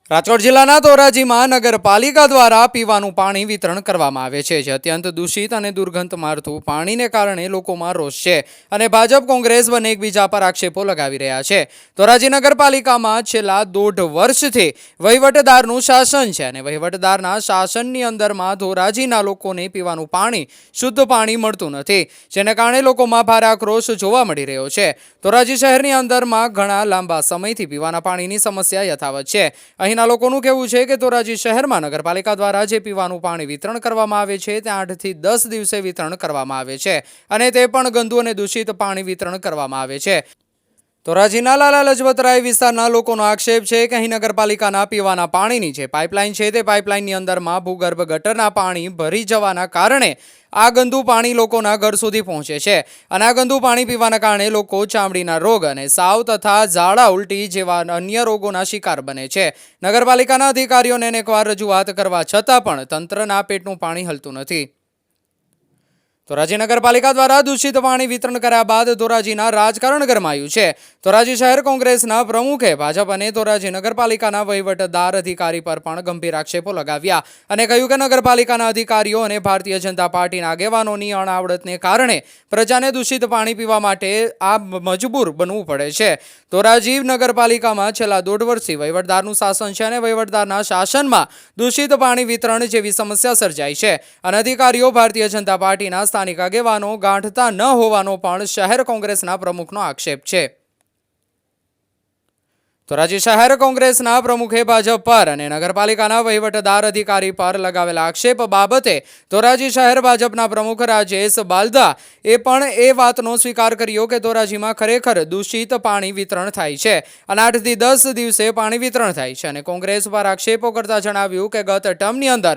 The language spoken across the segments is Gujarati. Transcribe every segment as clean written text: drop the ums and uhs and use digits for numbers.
રાજકોટ જિલ્લાના ધોરાજીમાં નગરપાલિકા દ્વારા પીવાનું પાણી વિતરણ કરવામાં આવે છે, જે અત્યંત દૂષિત અને દુર્ગંધ મારતું પાણીને કારણે લોકોમાં રોષ છે અને ભાજપ કોંગ્રેસ બંને એકબીજા પર આક્ષેપો લગાવી રહ્યા છે। ધોરાજી નગરપાલિકામાં છેલ્લા 1.5 વર્ષથી વહીવટદારનું શાસન છે અને વહીવટદારના શાસનની અંદરમાં ધોરાજીના લોકોને પીવાનું પાણી શુદ્ધ પાણી મળતું નથી, જેને કારણે લોકોમાં ભારે આક્રોશ જોવા મળી રહ્યો છે। ધોરાજી શહેરની અંદરમાં ઘણા લાંબા સમયથી પીવાના પાણીની સમસ્યા યથાવત છે। અહીંના લોકોનું કહેવું છે કે ધોરાજી શહેરમાં નગરપાલિકા દ્વારા જે પીવાનું પાણી વિતરણ કરવામાં આવે છે તે 8 થી 10 દિવસે વિતરણ કરવામાં આવે છે અને તે પણ ગંદુ અને દૂષિત પાણી વિતરણ કરવામાં આવે છે। ધોરાજીના લાલા લજપતરાય વિસ્તારના લોકોનો આક્ષેપ છે કે અહીં નગરપાલિકાના પીવાના પાણીની જે પાઇપલાઇન છે તે પાઇપલાઇનની અંદરમાં ભૂગર્ભ ગટરના પાણી ભરી જવાના કારણે આ ગંદુ પાણી લોકોના ઘર સુધી પહોંચે છે અને આ ગંદુ પાણી પીવાના કારણે લોકો ચામડીના રોગ અને સાવ તથા ઝાડા ઉલટી જેવા અન્ય રોગોના શિકાર બને છે। નગરપાલિકાના અધિકારીઓને અનેકવાર રજૂઆત કરવા છતાં પણ તંત્રના પેટનું પાણી હલતું નથી। ધોરાજી નગરપાલિકા દ્વારા દૂષિત પાણી વિતરણ કર્યા બાદ ધોરાજીના રાજકારણ ગરમાયું છે। ધોરાજી શહેર કોંગ્રેસના પ્રમુખે ભાજપ અને ધોરાજી નગરપાલિકાના વહીવટદાર અધિકારી પર પણ ગંભીર આક્ષેપો લગાવ્યા અને કહ્યું કે નગરપાલિકાના અધિકારીઓ અને ભારતીય જનતા પાર્ટીના આગેવાનોની અણાવડતને કારણે પ્રજાને દૂષિત પાણી પીવા માટે આ મજબૂર બનવું પડે છે। ધોરાજી નગરપાલિકામાં છેલ્લા 1.5 વર્ષથી વહીવટદારનું શાસન છે અને વહીવટદારના શાસનમાં દૂષિત પાણી વિતરણ જેવી સમસ્યા સર્જાઈ છે અને અધિકારીઓ ભારતીય જનતા પાર્ટીના સ્થાનિક આગેવાનો ગાંઠતા ન હોવાનો પણ શહેર કોંગ્રેસના પ્રમુખનો આક્ષેપ છે। ધોરાજી શહેર કોંગ્રેસના પ્રમુખે ભાજપ પર અને નગરપાલિકાના વહીવટદાર અધિકારી પર લગાવેલા આક્ષેપ બાબતે ધોરાજી શહેર ભાજપના પ્રમુખ રાજેશ બાલદા એ પણ એ વાતનો સ્વીકાર કર્યો કે ધોરાજીમાં ખરેખર દૂષિત પાણી વિતરણ થાય છે અને 8 થી 10 દિવસે પાણી વિતરણ થાય છે અને કોંગ્રેસ પર આક્ષેપો કરતા જણાવ્યું કે ગત ટર્મની અંદર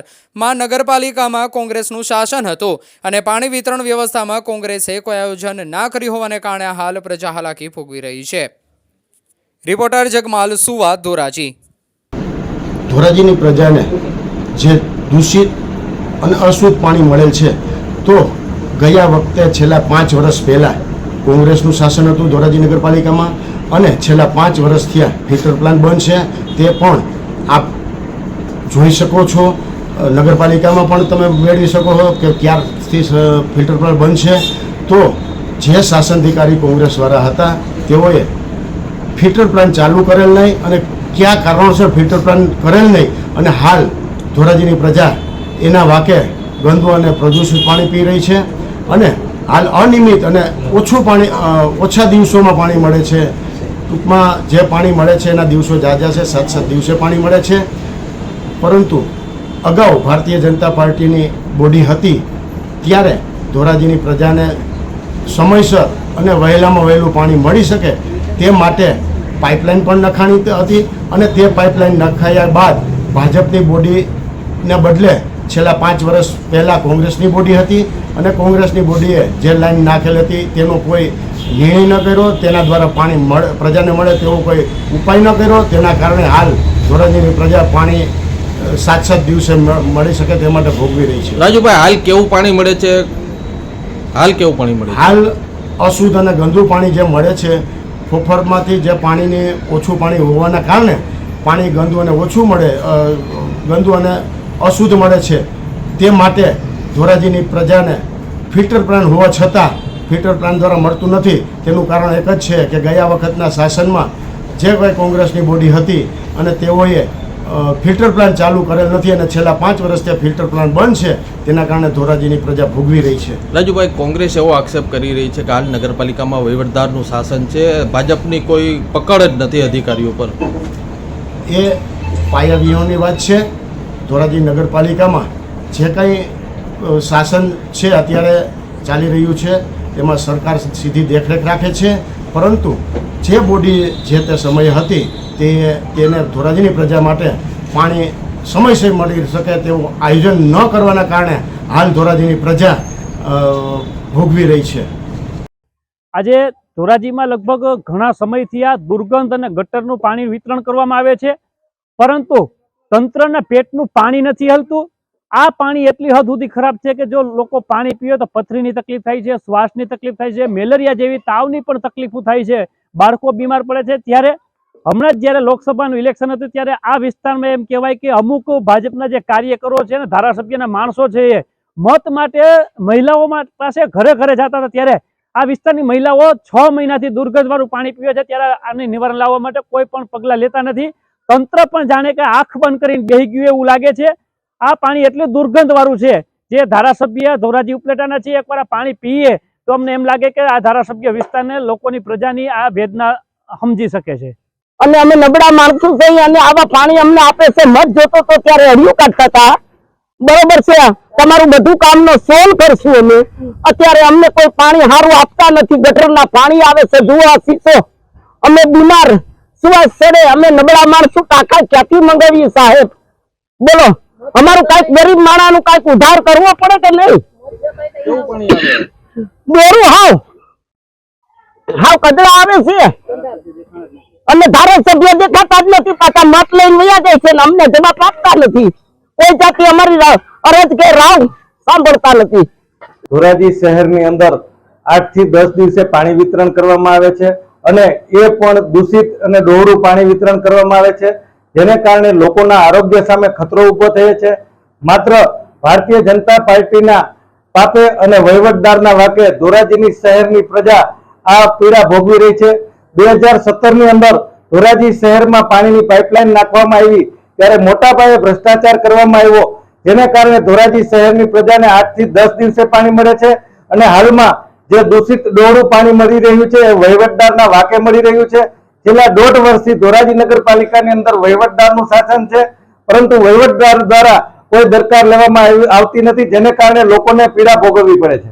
નગરપાલિકામાં કોંગ્રેસનું શાસન હતું અને પાણી વિતરણ વ્યવસ્થામાં કોંગ્રેસે કોઈ આયોજન ના કર્યું હોવાને કારણે હાલ પ્રજા હાલાકી ભોગવી રહી છે। રિપોર્ટર જગમાલ સુવા, ધોરાજી। ધોરાજીની પ્રજાને જે દૂષિત અને અશુદ્ધ પાણી મળેલ છે, તો ગયા વખતે છેલ્લા 5 વર્ષ પહેલાં કોંગ્રેસનું શાસન હતું ધોરાજી નગરપાલિકામાં અને છેલ્લા 5 વર્ષ થયા ફિલ્ટર પ્લાન્ટ બંધ છે, તે પણ આપ જોઈ શકો છો। નગરપાલિકામાં પણ તમે મેળવી શકો છો કે ક્યારથી ફિલ્ટર પ્લાન્ટ બંધ છે। તો જે શાસનાધિકારી કોંગ્રેસવાળા હતા તેઓએ ફિલ્ટર પ્લાન્ટ ચાલુ કરેલ નહીં અને કયા કારણોસર ફિલ્ટર પ્લાન્ટ કરેલ નહીં અને હાલ ધોરાજીની પ્રજા એના વાકે ગંદુ અને પ્રદૂષિત પાણી પી રહી છે અને હાલ અનિયમિત અને ઓછા દિવસોમાં પાણી મળે છે। ટૂંકમાં જે પાણી મળે છે એના દિવસો ઝાઝા છે, 7-7 દિવસે પાણી મળે છે, પરંતુ અગાઉ ભારતીય જનતા પાર્ટીની બોડી હતી ત્યારે ધોરાજીની પ્રજાને સમયસર અને વહેલામાં વહેલું પાણી મળી શકે તે માટે પાઇપલાઇન પણ નખાણી હતી અને તે પાઇપલાઇન નખાયા બાદ ભાજપની બોડીને બદલે છેલ્લા 5 વર્ષ પહેલાં કોંગ્રેસની બોડી હતી અને કોંગ્રેસની બોડીએ જે લાઈન નાખેલી હતી તેનો કોઈ નિર્ણય ન કર્યો, તેના દ્વારા પાણી પ્રજાને મળે તેવો કોઈ ઉપાય ન કર્યો, તેના કારણે હાલ ધોરાજીની પ્રજા પાણી 7-7 દિવસે મળી શકે તે માટે ભોગવી રહી છે। રાજુભાઈ, હાલ કેવું પાણી મળે છે? હાલ અશુદ્ધ અને ગંદુ પાણી જે મળે છે, ફોફરમાંથી જે પાણીને ઓછું પાણી હોવાના કારણે પાણી ગંદુ અને ગંદુ અને અશુદ્ધ મળે છે। તે માટે ધોરાજીની પ્રજાને ફિલ્ટર પ્લાન્ટ હોવા છતાં ફિલ્ટર પ્લાન્ટ દ્વારા મળતું નથી। તેનું કારણ એક જ છે કે ગયા વખતના શાસનમાં જે કોઈ કોંગ્રેસની બોડી હતી અને તેઓએ ફિલ્ટર પ્લાન્ટ ચાલુ કરેલ નથી અને છેલ્લા 5 વર્ષથી ફિલ્ટર પ્લાન્ટ બંધ છે, તેના કારણે ધોરાજીની પ્રજા ભોગવી રહી છે। રાજુભાઈ, કોંગ્રેસ એવો આક્ષેપ કરી રહી છે કે હાલ નગરપાલિકામાં વહીવટદારનું શાસન છે, ભાજપની કોઈ પકડ જ નથી અધિકારીઓ પર। એ પાયાવિહોણી વાત છે। ધોરાજી નગરપાલિકામાં જે કંઈ શાસન છે અત્યારે ચાલી રહ્યું છે તેમાં સરકાર સીધી દેખરેખ રાખે છે, પરંતુ જે બોડી જે તે સમયે હતી તેને ધોરાજીની પ્રજા માટે પાણી સમયસર મળી શકે તેવું આયોજન ન કરવાના કારણે હાલ ધોરાજીની પ્રજા ભોગવી રહી છે। આજે ધોરાજીમાં લગભગ ઘણા સમયથી આ દુર્ગંધ અને ગટરનું પાણી વિતરણ કરવામાં આવે છે, પરંતુ તંત્રના પેટનું પાણી નથી હલતું। આ પાણી એટલી હદ સુધી ખરાબ છે કે જો લોકો પાણી પીવે તો પથરીની તકલીફ થાય છે, શ્વાસની તકલીફ થાય છે, મેલેરિયા જેવી તાવની પણ તકલીફો થાય છે, બાળકો બીમાર પડે છે। ત્યારે હમણાં જ જ્યારે લોકસભાનું ઇલેક્શન હતું ત્યારે આ વિસ્તારમાં એમ કહેવાય કે અમુક ભાજપના જે કાર્યકરો છે ને ધારાસભ્યના માણસો છે એ મત માટે મહિલાઓ પાસે ઘરે ઘરે જતા હતા, ત્યારે આ વિસ્તારની મહિલાઓ 6 મહિનાથી દુર્ગંધવાળું પાણી પીવે છે, ત્યારે આને નિવારણ લાવવા માટે કોઈ પણ પગલાં લેતા નથી. તંત્ર પણ જાણે કે આંખ બંધ કરીને બેહી ગયું એવું લાગે છે. આ પાણી એટલું દુર્ગંધવાળું છે, જે ધારાસભ્ય ધોરાજી ઉપલેટાના છે, એકવાર આ પાણી પીએ તો અમને એમ લાગે કે આ ધારાસભ્ય વિસ્તારને લોકોની પ્રજાની આ વેદના સમજી શકે છે. અને અમે નબળા માણસો છીએ અને આવા પાણી અમને આપે છે. મત જોતો તો ત્યારે હરિયું કાઢતા હતા. બરોબર છે, તમારું બધું કામનો સોલ્વ કરશું અમે. અત્યારે અમને કોઈ પાણી સારું આપતા નથી. ગટરના પાણી આવે છે, જુઓ શીશો. અમે બીમાર સુવાસ ચડે, અમે નબળા માણસો ટાંકા ક્યાંથી મંગાવીએ સાહેબ? બોલો, અમારું કઈક ગરીબ માણાનું કઈક ઉધાર કરવો પડે કે નહીં? દોરું હાવ કદડા આવે છે અને ધારાસભ્ય દેખાતા જ નથી. પાછા મત લઈને વયા જાય છે ને અમને જવાબ આપતા નથી. કોઈ જાતિ અમારી અરજ કે રાવ સાંભળતા નથી. ધોરાજી શહેરની અંદર 8 થી 10 દિવસે પાણી વિતરણ કરવામાં આવે છે અને એ પણ દૂષિત અને ડોહરું પાણી વિતરણ કરવામાં આવે છે, જેને કારણે લોકોના આરોગ્ય સામે ખતરો ઉભો થયો છે. માત્ર ભારતીય જનતા પાર્ટીના પાપે અને વહીવટદારના વાકે ધોરાજીની શહેરની પ્રજા આ પીડા ભોગવી રહી છે. 2017ની અંદર ધોરાજી શહેરમાં પાણીની પાઇપલાઇન નાખવામાં આવી ત્યારે મોટા પાયે ભ્રષ્ટાચાર કરવામાં આવ્યો, જેને કારણે ધોરાજી શહેરની પ્રજાને 8 થી 10 દિવસે પાણી મળે છે. અને હાલમાં જે દૂષિત ડોહરું પાણી મળી રહ્યું છે એ વહીવટદારના વાકે મળી રહ્યું છે. છેલ્લા 1.5 વર્ષથી ધોરાજી નગરપાલિકાની અંદર વહીવટદારનું શાસન છે, પરંતુ વહીવટદાર દ્વારા કોઈ દરકાર લેવામાં આવતી નથી, જેને કારણે લોકોને પીડા ભોગવવી પડે છે.